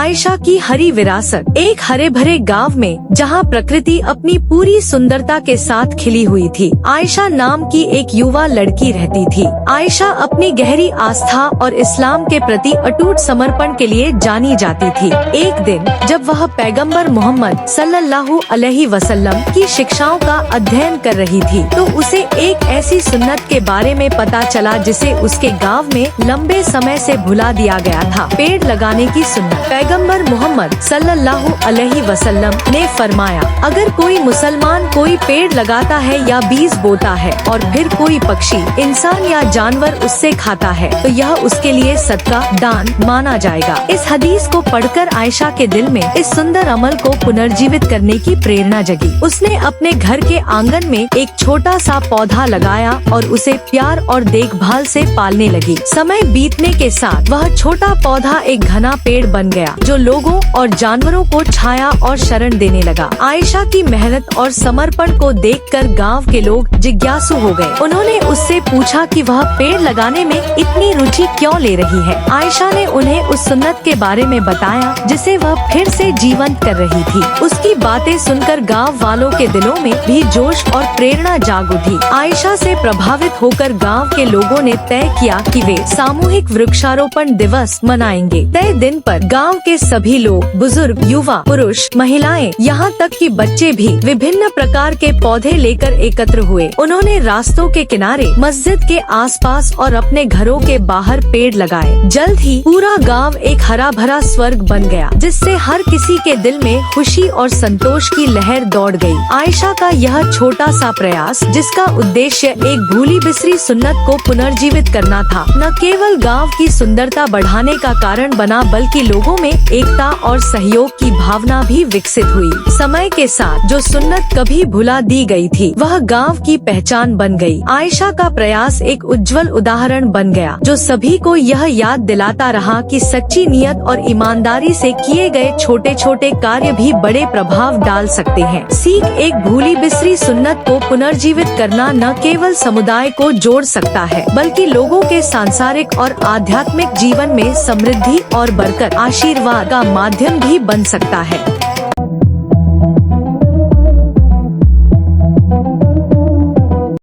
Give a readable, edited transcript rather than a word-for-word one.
आयशा की हरी विरासत। एक हरे भरे गांव में जहां प्रकृति अपनी पूरी सुंदरता के साथ खिली हुई थी, आयशा नाम की एक युवा लड़की रहती थी। आयशा अपनी गहरी आस्था और इस्लाम के प्रति अटूट समर्पण के लिए जानी जाती थी। एक दिन जब वह पैगंबर मोहम्मद सल्लल्लाहु अलैहि वसल्लम की शिक्षाओं का अध्ययन कर रही थी, तो उसे एक ऐसी सुन्नत के बारे में पता चला जिसे उसके गांव में लंबे समय से भुला दिया गया था। पेड़ लगाने की सुन्नत। पैगंबर मोहम्मद सल्लल्लाहु अलैहि वसल्लम ने फरमाया, अगर कोई मुसलमान कोई पेड़ लगाता है या बीज बोता है और फिर कोई पक्षी, इंसान या जानवर उससे खाता है, तो यह उसके लिए सदका दान माना जाएगा। इस हदीस को पढ़कर आयशा के दिल में इस सुंदर अमल को पुनर्जीवित करने की प्रेरणा जगी। उसने अपने घर के आंगन में एक छोटा सा पौधा लगाया और उसे प्यार और देखभाल से पालने लगी। समय बीतने के साथ वह छोटा पौधा एक घना पेड़ बन गया, जो लोगों और जानवरों को छाया और शरण देने लगा। आयशा की मेहनत और समर्पण को देखकर गांव के लोग जिज्ञासु हो गए। उन्होंने उससे पूछा कि वह पेड़ लगाने में इतनी रुचि क्यों ले रही है। आयशा ने उन्हें उस सुन्नत के बारे में बताया जिसे वह फिर से जीवंत कर रही थी। उसकी बातें सुनकर गांव वालों के दिलों में भी जोश और प्रेरणा जाग उठी। आयशा से प्रभावित होकर गांव के लोगों ने तय किया कि वे सामूहिक वृक्षारोपण दिवस मनाएंगे। तय दिन पर गांव के सभी लोग, बुजुर्ग, युवा, पुरुष, महिलाएं, यहाँ तक कि बच्चे भी विभिन्न प्रकार के पौधे लेकर एकत्र हुए। उन्होंने रास्तों के किनारे, मस्जिद के आसपास और अपने घरों के बाहर पेड़ लगाए। जल्द ही पूरा गांव एक हरा भरा स्वर्ग बन गया, जिससे हर किसी के दिल में खुशी और संतोष की लहर दौड़ गई। आयशा का यह छोटा सा प्रयास, जिसका उद्देश्य एक भूली बिसरी सुन्नत को पुनर्जीवित करना था, न केवल गांव की सुंदरता बढ़ाने का कारण बना, बल्कि लोगों में एकता और सहयोग की भावना भी विकसित हुई। समय के साथ जो सुन्नत कभी भुला दी गई थी, वह गांव की पहचान बन गई। आयशा का प्रयास एक उज्जवल उदाहरण बन गया, जो सभी को यह याद दिलाता रहा कि सच्ची नियत और ईमानदारी से किए गए छोटे छोटे कार्य भी बड़े प्रभाव डाल सकते हैं। सीख, एक भूली बिसरी सुन्नत को पुनर्जीवित करना न केवल समुदाय को जोड़ सकता है, बल्कि लोगों के सांसारिक और आध्यात्मिक जीवन में समृद्धि और बरकत, आशीर्वाद का माध्यम भी बन सकता है।